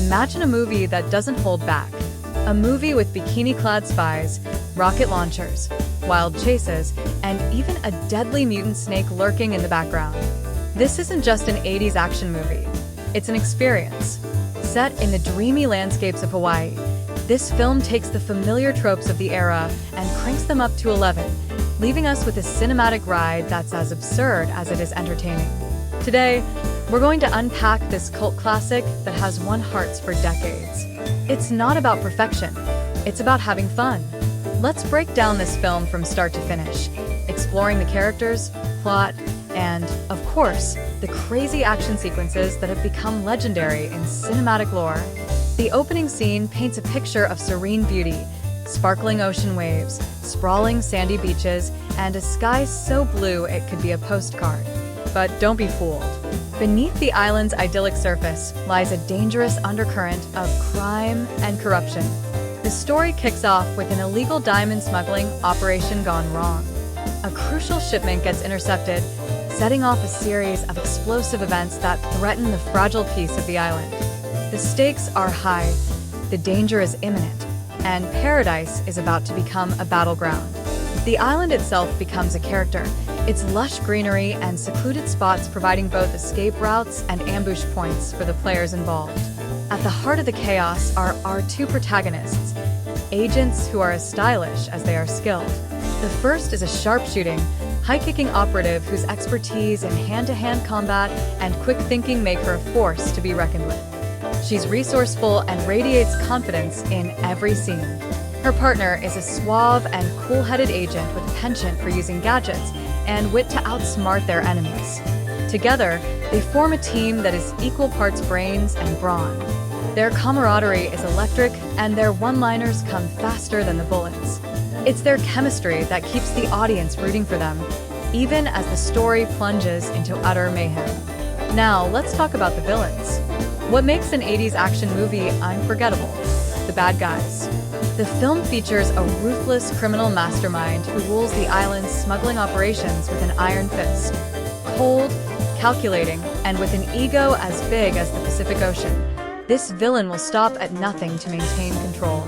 Imagine a movie that doesn't hold back. A movie with bikini-clad spies, rocket launchers, wild chases, and even a deadly mutant snake lurking in the background. This isn't just an 80s action movie. It's an experience. Set in the dreamy landscapes of Hawaii, this film takes the familiar tropes of the era and cranks them up to 11, leaving us with a cinematic ride that's as absurd as it is entertaining. Today, we're going to unpack this cult classic that has won hearts for decades. It's not about perfection, it's about having fun. Let's break down this film from start to finish, exploring the characters, plot, and, of course, the crazy action sequences that have become legendary in cinematic lore. The opening scene paints a picture of serene beauty, sparkling ocean waves, sprawling sandy beaches, and a sky so blue it could be a postcard. But don't be fooled. Beneath the island's idyllic surface lies a dangerous undercurrent of crime and corruption. The story kicks off with an illegal diamond smuggling operation gone wrong. A crucial shipment gets intercepted, setting off a series of explosive events that threaten the fragile peace of the island. The stakes are high, the danger is imminent, and paradise is about to become a battleground. The island itself becomes a character, its lush greenery and secluded spots providing both escape routes and ambush points for the players involved. At the heart of the chaos are our two protagonists, agents who are as stylish as they are skilled. The first is a sharpshooting, high-kicking operative whose expertise in hand-to-hand combat and quick thinking make her a force to be reckoned with. She's resourceful and radiates confidence in every scene. Her partner is a suave and cool-headed agent with a penchant for using gadgets and wit to outsmart their enemies. Together, they form a team that is equal parts brains and brawn. Their camaraderie is electric, and their one-liners come faster than the bullets. It's their chemistry that keeps the audience rooting for them, even as the story plunges into utter mayhem. Now, let's talk about the villains. What makes an 80s action movie unforgettable? The bad guys. The film features a ruthless criminal mastermind who rules the island's smuggling operations with an iron fist. Cold, calculating, and with an ego as big as the Pacific Ocean, this villain will stop at nothing to maintain control.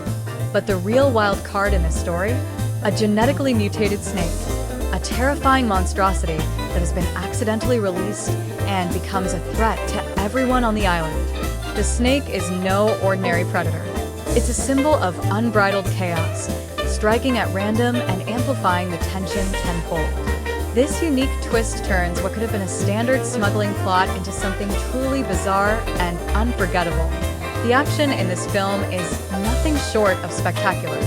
But the real wild card in this story? A genetically mutated snake. A terrifying monstrosity that has been accidentally released and becomes a threat to everyone on the island. The snake is no ordinary predator. It's a symbol of unbridled chaos, striking at random and amplifying the tension tenfold. This unique twist turns what could have been a standard smuggling plot into something truly bizarre and unforgettable. The action in this film is nothing short of spectacular.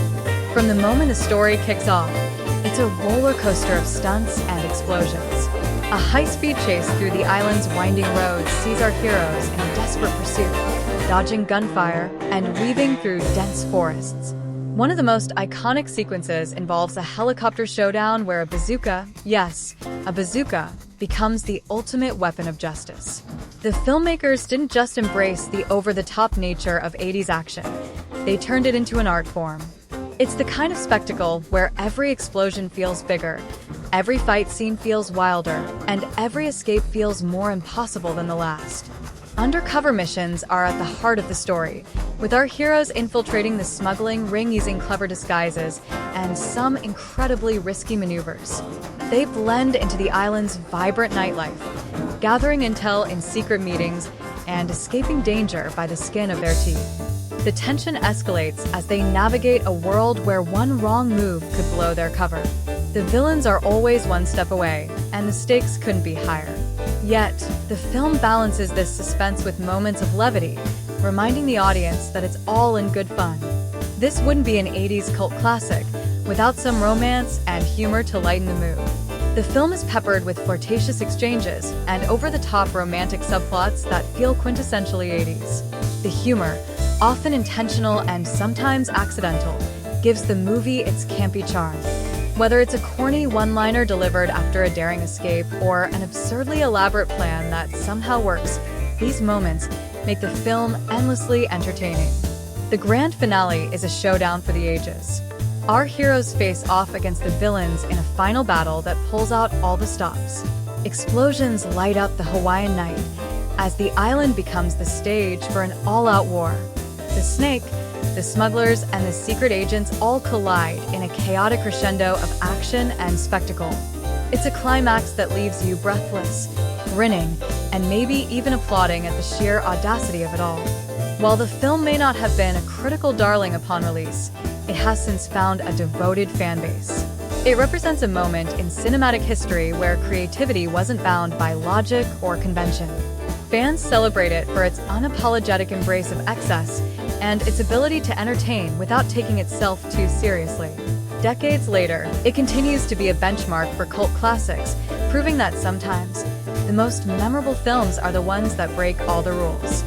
From the moment a story kicks off, it's a roller coaster of stunts and explosions. A high-speed chase through the island's winding roads sees our heroes in a desperate pursuit, dodging gunfire and weaving through dense forests. One of the most iconic sequences involves a helicopter showdown where a bazooka, yes, a bazooka, becomes the ultimate weapon of justice. The filmmakers didn't just embrace the over-the-top nature of 80s action, they turned it into an art form. It's the kind of spectacle where every explosion feels bigger, every fight scene feels wilder, and every escape feels more impossible than the last. Undercover missions are at the heart of the story, with our heroes infiltrating the smuggling ring using clever disguises and some incredibly risky maneuvers. They blend into the island's vibrant nightlife, gathering intel in secret meetings and escaping danger by the skin of their teeth. The tension escalates as they navigate a world where one wrong move could blow their cover. The villains are always one step away, and the stakes couldn't be higher. Yet, the film balances this suspense with moments of levity, reminding the audience that it's all in good fun. This wouldn't be an 80s cult classic without some romance and humor to lighten the mood. The film is peppered with flirtatious exchanges and over-the-top romantic subplots that feel quintessentially 80s. The humor, often intentional and sometimes accidental, gives the movie its campy charm. Whether it's a corny one-liner delivered after a daring escape or an absurdly elaborate plan that somehow works, these moments make the film endlessly entertaining. The grand finale is a showdown for the ages. Our heroes face off against the villains in a final battle that pulls out all the stops. Explosions light up the Hawaiian night as the island becomes the stage for an all-out war. The Snake, the smugglers, and the secret agents all collide in a chaotic crescendo of action and spectacle. It's a climax that leaves you breathless, grinning, and maybe even applauding at the sheer audacity of it all. While the film may not have been a critical darling upon release, it has since found a devoted fan base. It represents a moment in cinematic history where creativity wasn't bound by logic or convention. Fans celebrate it for its unapologetic embrace of excess and its ability to entertain without taking itself too seriously. Decades later, it continues to be a benchmark for cult classics, proving that sometimes the most memorable films are the ones that break all the rules.